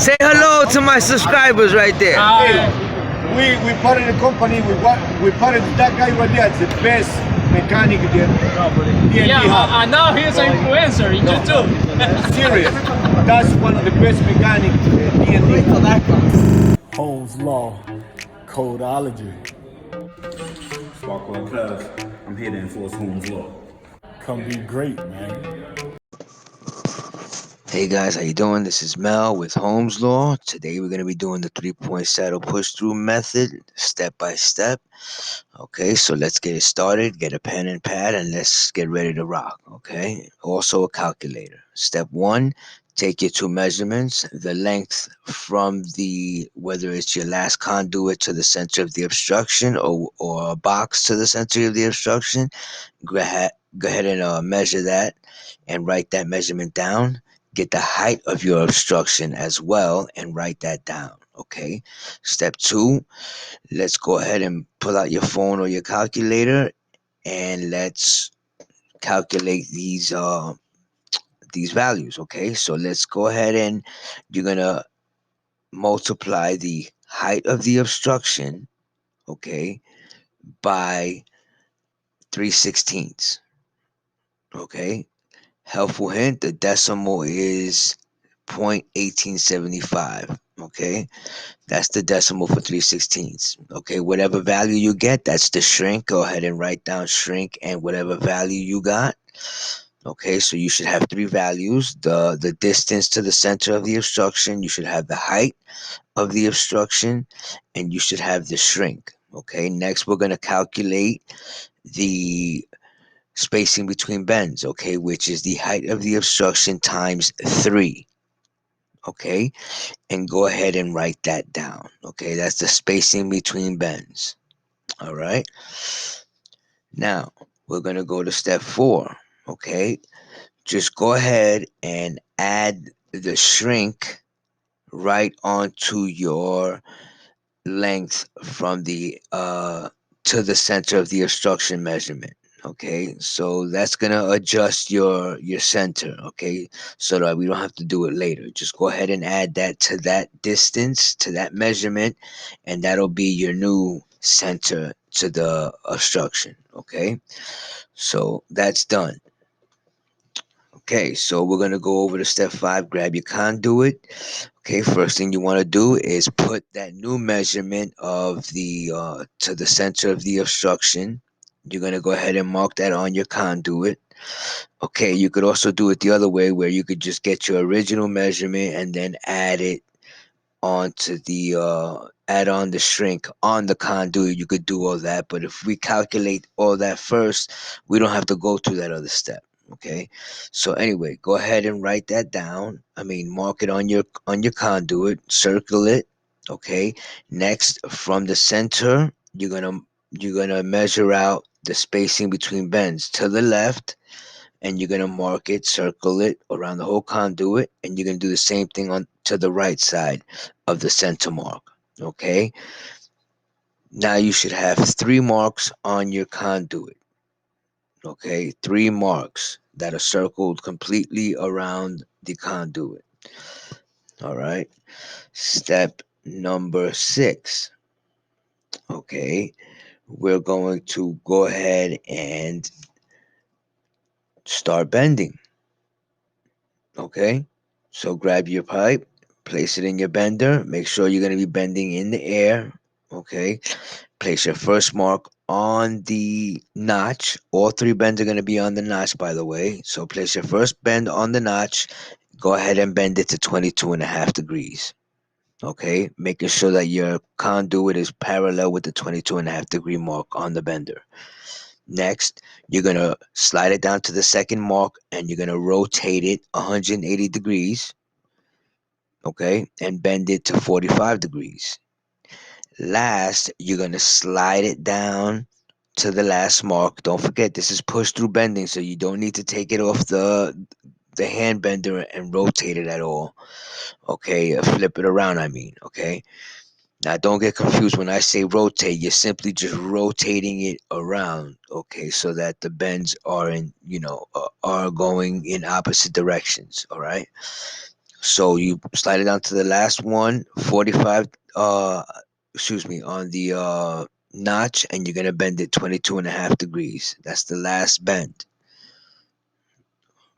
Say hello to my subscribers right there. We part of the company. We part of that guy right there. It's the best mechanic there. Yeah, now he's an influencer in YouTube. Serious. That's one of the best mechanics D&D. Holmzlaw, Codeology. Sparkle Cuz, I'm here to enforce Holmzlaw. Come be great, man. Hey guys, how you doing? This is Mel with Holmzlaw. Today we're going to be doing the 3-point saddle push-through method, step by step. Okay, so let's get it started. Get a pen and pad and let's get ready to rock. Okay, also a calculator. Step 1, take your two measurements, the length from the, whether it's your last conduit to the center of the obstruction or a box to the center of the obstruction. Go ahead and measure that and write that measurement down. Get the height of your obstruction as well and write that down. Okay. Step 2, let's go ahead and pull out your phone or your calculator and let's calculate these values. Okay. So let's go ahead and you're gonna multiply the height of the obstruction, okay, by 3/16. Okay. Helpful hint, the decimal is 0.1875. Okay, that's the decimal for 3/16. Okay, whatever value you get, that's the shrink. Go ahead and write down shrink and whatever value you got. Okay, so you should have three values: the distance to the center of the obstruction, you should have the height of the obstruction, and you should have the shrink. Okay, next we're going to calculate the spacing between bends, okay, which is the height of the obstruction times 3. Okay, and go ahead and write that down. Okay, that's the spacing between bends. All right, now we're going to go to step 4. Okay, just go ahead and add the shrink right onto your length from the to the center of the obstruction measurement. Okay, so that's gonna adjust your center. Okay, so that we don't have to do it later. Just go ahead and add that to that distance, to that measurement, and that'll be your new center to the obstruction. Okay, so that's done. Okay, so we're gonna go over to step 5. Grab your conduit. Okay, first thing you want to do is put that new measurement of the to the center of the obstruction. You're gonna go ahead and mark that on your conduit. Okay, you could also do it the other way, where you could just get your original measurement and then add it onto the add on the shrink on the conduit. You could do all that, but if we calculate all that first, we don't have to go through that other step. Okay, so anyway, go ahead and write that down. I mean, mark it on your conduit, circle it. Okay, next from the center, you're gonna measure out the spacing between bends to the left, and you're gonna mark it, circle it around the whole conduit, and you're gonna do the same thing on to the right side of the center mark. Okay, now you should have 3 marks on your conduit. Okay, 3 marks that are circled completely around the conduit. All right, step number 6. Okay, we're going to go ahead and start bending. Okay, so grab your pipe, place it in your bender. Make sure you're going to be bending in the air. Okay, place your first mark on the notch. All 3 bends are going to be on the notch, by the way. So place your first bend on the notch. Go ahead and bend it to 22.5 degrees. Okay, making sure that your conduit is parallel with the 22.5 degree mark on the bender. Next, you're going to slide it down to the second mark and you're going to rotate it 180 degrees. Okay, and bend it to 45 degrees. Last, you're going to slide it down to the last mark. Don't forget, this is push-through bending, so you don't need to take it off the hand bender and rotate it at all. Okay, flip it around, I mean. Okay, now don't get confused when I say rotate. You're simply just rotating it around, okay, so that the bends are in, are going in opposite directions. All right, So you slide it down to the last one, 45, on the notch, and you're going to bend it 22.5 degrees. That's the last bend.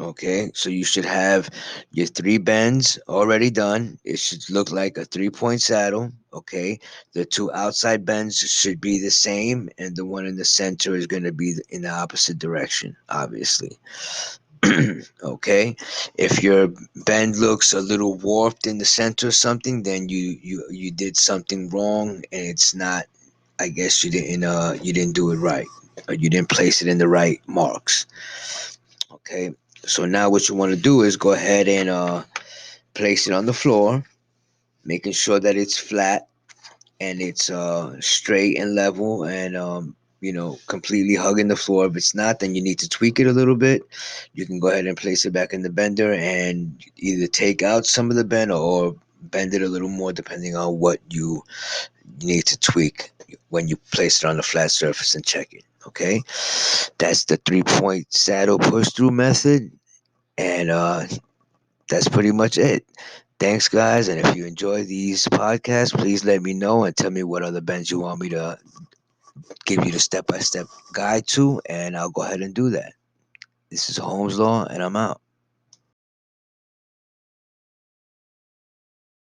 Okay, so you should have your three bends already done. It should look like a 3-point saddle. Okay, the two outside bends should be the same, and the one in the center is going to be in the opposite direction, obviously. Okay, if your bend looks a little warped in the center or something, then you did something wrong, and it's not. I guess you didn't do it right, or you didn't place it in the right marks. Okay, so now what you want to do is go ahead and place it on the floor, making sure that it's flat and it's straight and level, and completely hugging the floor. If it's not, then you need to tweak it a little bit. You can go ahead and place it back in the bender and either take out some of the bend or bend it a little more depending on what you need to tweak when you place it on the flat surface and check it. Okay, that's the 3-point saddle push through method, and that's pretty much it. Thanks, guys. And if you enjoy these podcasts, please let me know and tell me what other bends you want me to give you the step by step guide to, and I'll go ahead and do that. This is Holmzlaw, and I'm out.